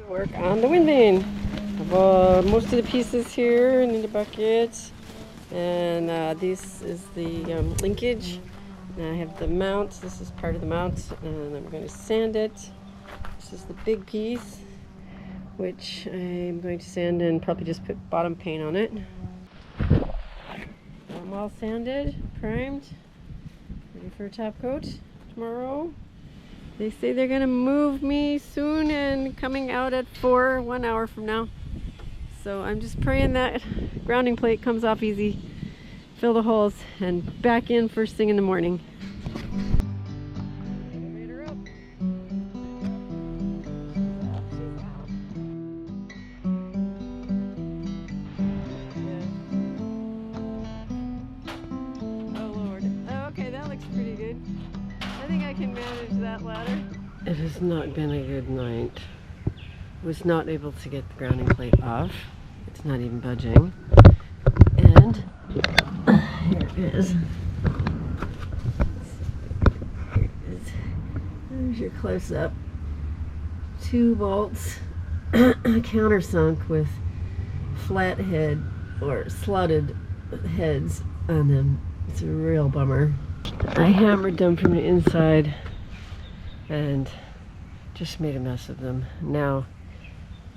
Work on the Windvane. I've most of the pieces here in the bucket, and this is the linkage. And I have the mount. This is part of the mount, and I'm going to sand it. This is the big piece, which I'm going to sand and probably just put bottom paint on it. I'm all sanded, primed, ready for a top coat tomorrow. They say they're gonna move me soon and coming out at 4, 1 hour from now. So I'm just praying that grounding plate comes off easy, fill the holes, and back in first thing in the morning. Elevator up. Oh Lord. Okay, that looks pretty good. I think I can manage that ladder. It has not been a good night. Was not able to get the grounding plate off. It's not even budging. And here it is. Here it is. There's your close-up. 2 bolts, countersunk with flat head or slotted heads on them. It's a real bummer. I hammered them from the inside and just made a mess of them. Now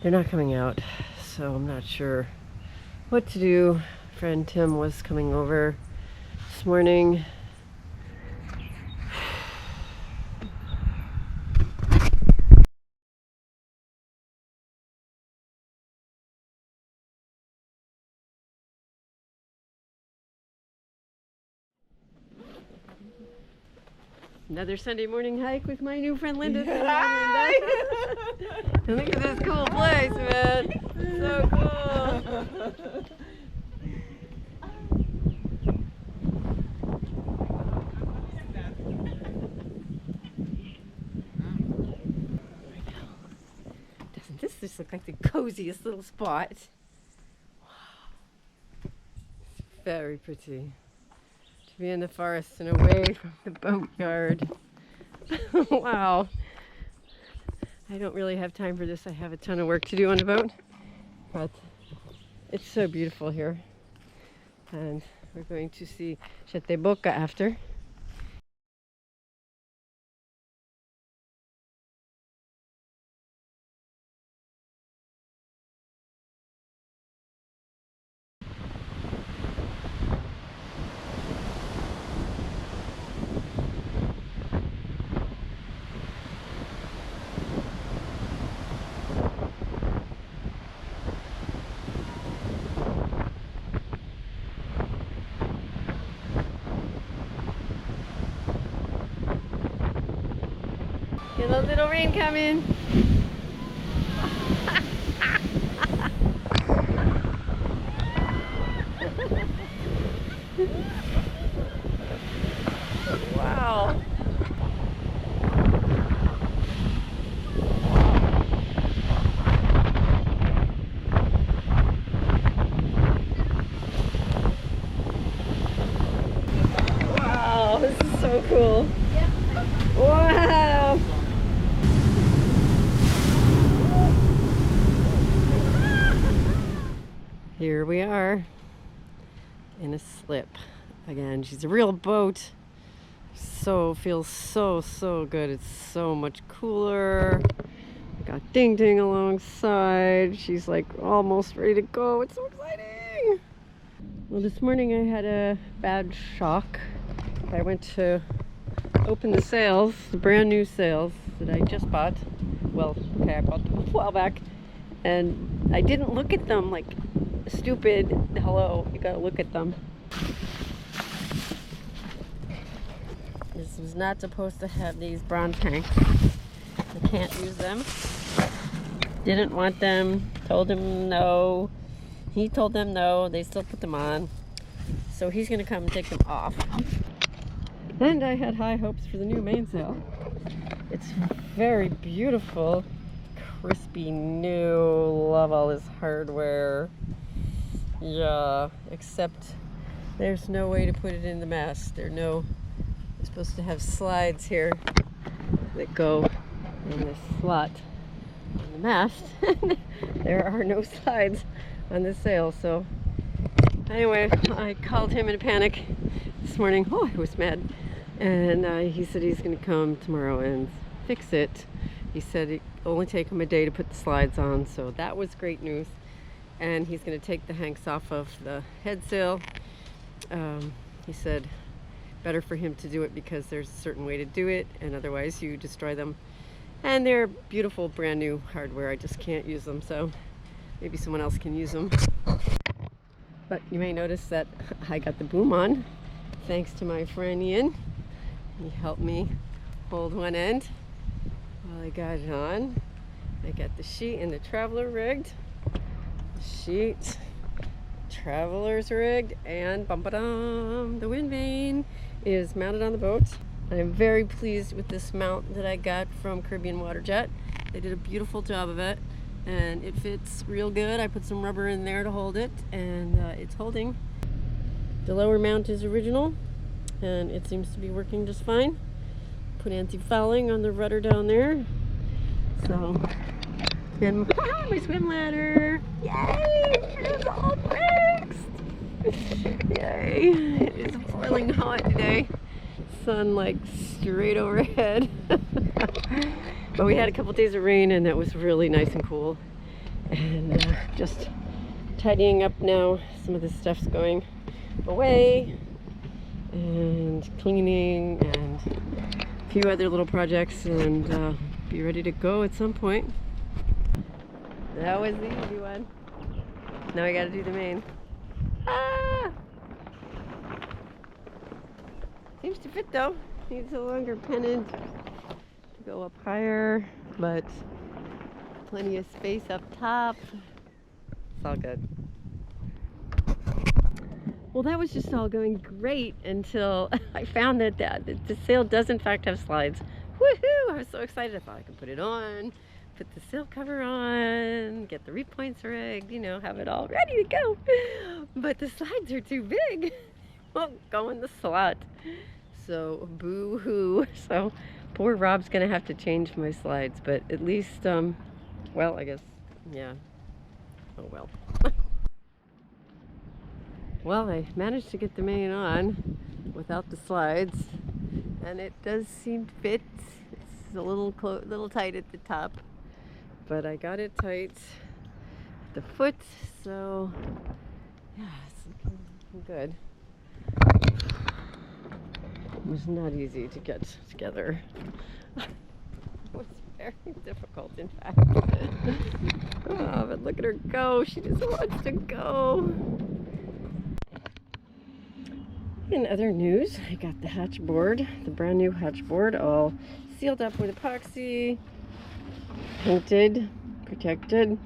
they're not coming out, so I'm not sure what to do. Friend Tim was coming over this morning. Another Sunday morning hike with my new friend Linda. Hi! And look at this cool place, man. So cool. Doesn't this just look like the coziest little spot? Wow. It's very pretty. Be in the forest and away from the boatyard. Wow. I don't really have time for this. I have a ton of work to do on the boat, but it's so beautiful here. And we're going to see Boca after. Get a little rain coming. Wow. Wow, this is so cool. Wow. Here we are in a slip again. She's a real boat. Feels so good. It's so much cooler. I got Ding Ding alongside. She's like almost ready to go. It's so exciting. Well, this morning I had a bad shock. I went to open the sails, the brand new sails that I just bought. Well, okay, I bought them a while back, and I didn't look at them like stupid. Hello, you gotta look at them. This was not supposed to have these bronze tanks. I can't use them. Didn't want them. Told him no. He told them no. They still put them on. So he's gonna come and take them off. And I had high hopes for the new mainsail. It's very beautiful, crispy new. Love all this hardware. Yeah, except there's no way to put it in the mast. You're supposed to have slides here that go in this slot on the mast. There are no slides on this sail, so anyway, I called him in a panic this morning. Oh, I was mad. And he said he's going to come tomorrow and fix it. He said it only take him a day to put the slides on, so that was great news. And he's going to take the hanks off of the head sail. He said better for him to do it because there's a certain way to do it, and otherwise you destroy them. And they're beautiful brand new hardware. I just can't use them, so maybe someone else can use them. But you may notice that I got the boom on thanks to my friend Ian. He helped me hold one end while I got it on. I got the sheet and the traveler rigged. The sheet, traveler's rigged, and bum-ba-dum, the Windvane is mounted on the boat. I'm very pleased with this mount that I got from Caribbean Waterjet. They did a beautiful job of it, and it fits real good. I put some rubber in there to hold it, and it's holding. The lower mount is original, and it seems to be working just fine. Put anti-fouling on the rudder down there. So, and my swim ladder! Yay! It's all fixed! Yay! It is boiling hot today. Sun like straight overhead. But we had a couple days of rain, and that was really nice and cool. And just tidying up now. Some of this stuff's going away, and cleaning, and a few other little projects, and be ready to go at some point. That was the easy one. Now I gotta do the main. Ah! Seems to fit though. Needs a longer pennant to go up higher, but plenty of space up top. It's all good. Well, that was just all going great until I found that the sail does in fact have slides. Woohoo! I was so excited. I thought I could put it on, put the sail cover on, get the reef points rigged, you know, have it all ready to go. But the slides are too big. Won't go in the slot. So boo-hoo. So poor Rob's gonna have to change my slides, but at least, well, I guess, yeah. Oh well. Well, I managed to get the main on without the slides, and it does seem to fit. It's a little tight at the top, but I got it tight at the foot, so yeah, it's looking good. It was not easy to get together. It was very difficult, in fact. Oh, but look at her go. She just wants to go. In other news, I got the Hatchboard, the brand new Hatchboard, all sealed up with epoxy, painted, protected,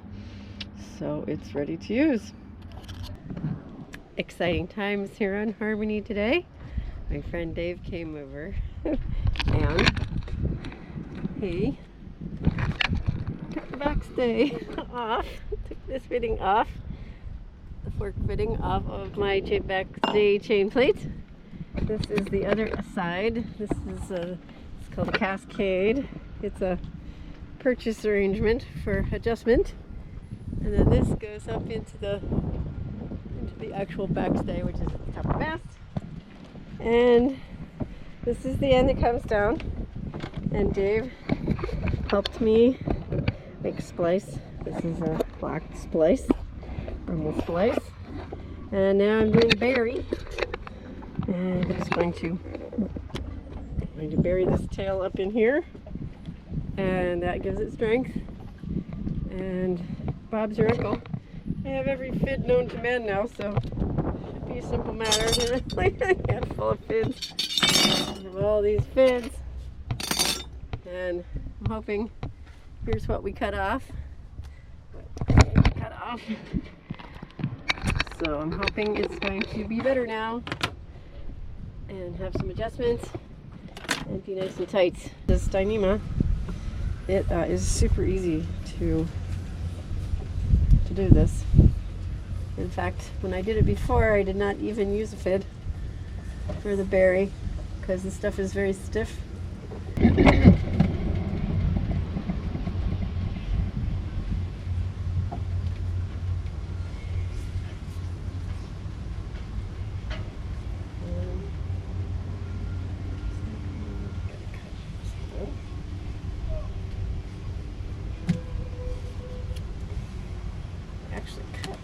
so it's ready to use. Exciting times here on Harmony today. My friend Dave came over and he took the backstay off, took this fitting off, the fork fitting off of my backstay chain plate. This is the other side. This is it's called a cascade. It's a purchase arrangement for adjustment, and then this goes up into the actual backstay, which is at the top of the mast. And this is the end that comes down, and Dave helped me make a splice. This is a black splice from the splice, and now I'm doing berry, and I'm just going to bury this tail up in here, and that gives it strength. And Bob's your uncle. I have every fid known to man now, so it should be a simple matter. There's like a handful of fids. I have all these fids, and I'm hoping, here's what we cut off. So I'm hoping it's going to be better now and have some adjustments and be nice and tight. This Dyneema, it is super easy to do this. In fact, when I did it before, I did not even use a fid for the berry because the stuff is very stiff.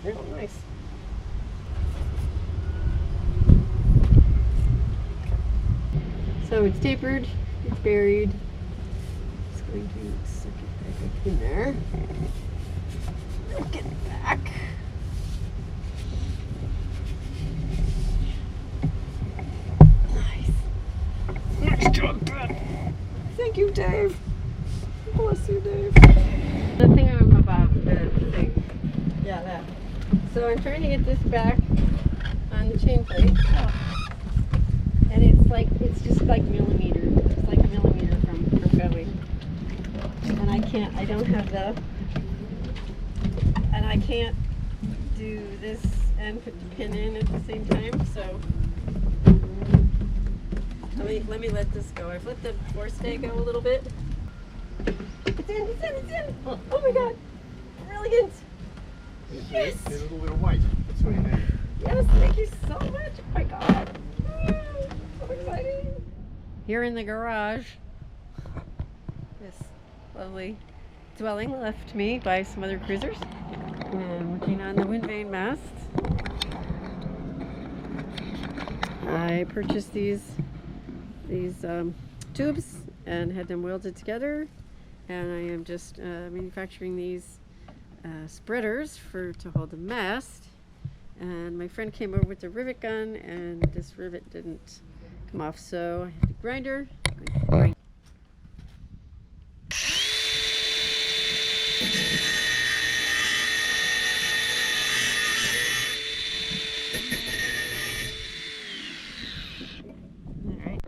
real nice. So it's tapered, it's buried. Just going to suck it back up in there. Get it back. Nice. Nice job, Dad. Thank you, Dave. Bless you, Dave. The thing I'm about the thing. Yeah, that. So I'm trying to get this back on the chain plate. And it's just like millimeter. It's like a millimeter from going. And I don't have and I can't do this and put the pin in at the same time, so let me let this go. I've let the forestay go a little bit. It's in. Oh my god. Brilliant. Yes. A little bit of white. That's what you need. Yes, thank you so much. Oh my god. So exciting. Here in the garage, this lovely dwelling left me by some other cruisers. And working on the Windvane mast. I purchased these tubes and had them welded together, and I am just manufacturing these spreaders to hold the mast. And my friend came over with the rivet gun, and this rivet didn't come off, so I have the grinder. Grind. Alright.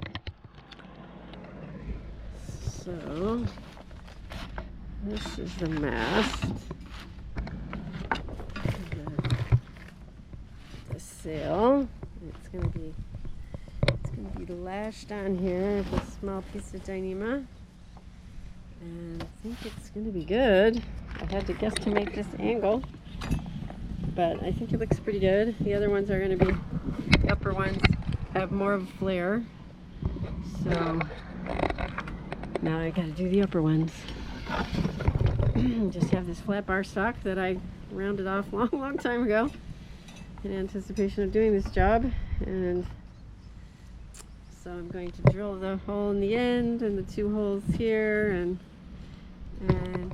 So this is the mast. Sail. It's gonna be lashed on here with a small piece of Dyneema, and I think it's gonna be good. I had to guess to make this angle, but I think it looks pretty good. The other ones are gonna be, the upper ones have more of a flare, so now I gotta do the upper ones. Just have this flat bar stock that I rounded off long time ago in anticipation of doing this job, and so I'm going to drill the hole in the end and the 2 holes here, and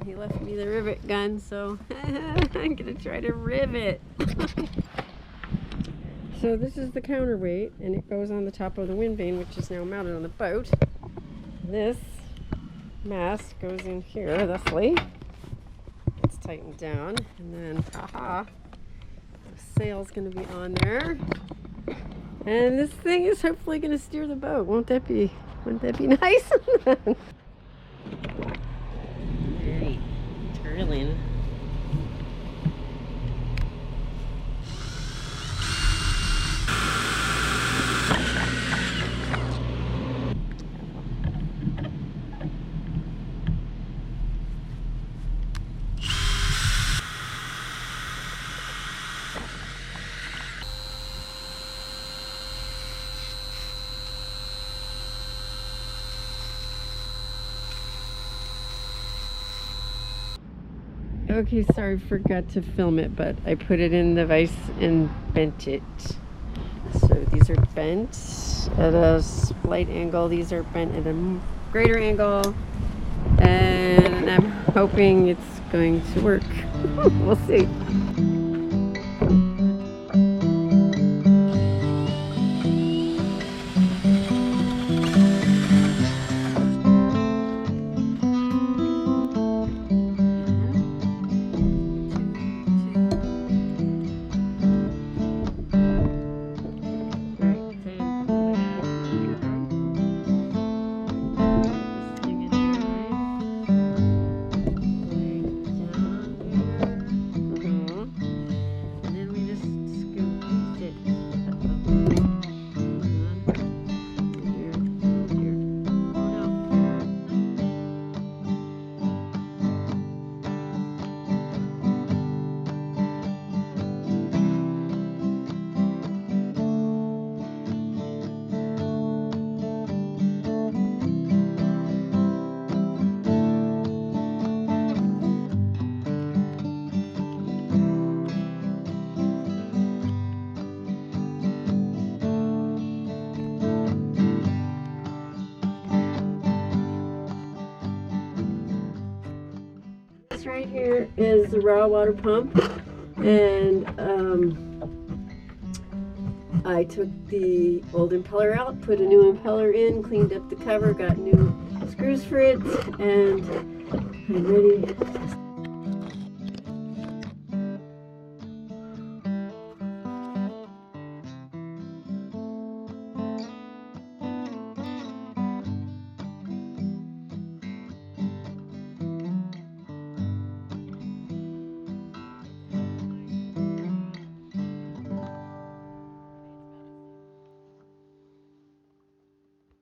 he left me the rivet gun, so I'm gonna try to rivet. So this is the counterweight, and it goes on the top of the Windvane, which is now mounted on the boat. This mast goes in here thusly. It's tightened down, and then sail's going to be on there, and this thing is hopefully going to steer the boat. Wouldn't that be nice? Very turling. Okay, sorry, forgot to film it, but I put it in the vise and bent it. So these are bent at a slight angle. These are bent at a greater angle. And I'm hoping it's going to work. We'll see. is the raw water pump, and I took the old impeller out, put a new impeller in, cleaned up the cover, got new screws for it, and I'm ready to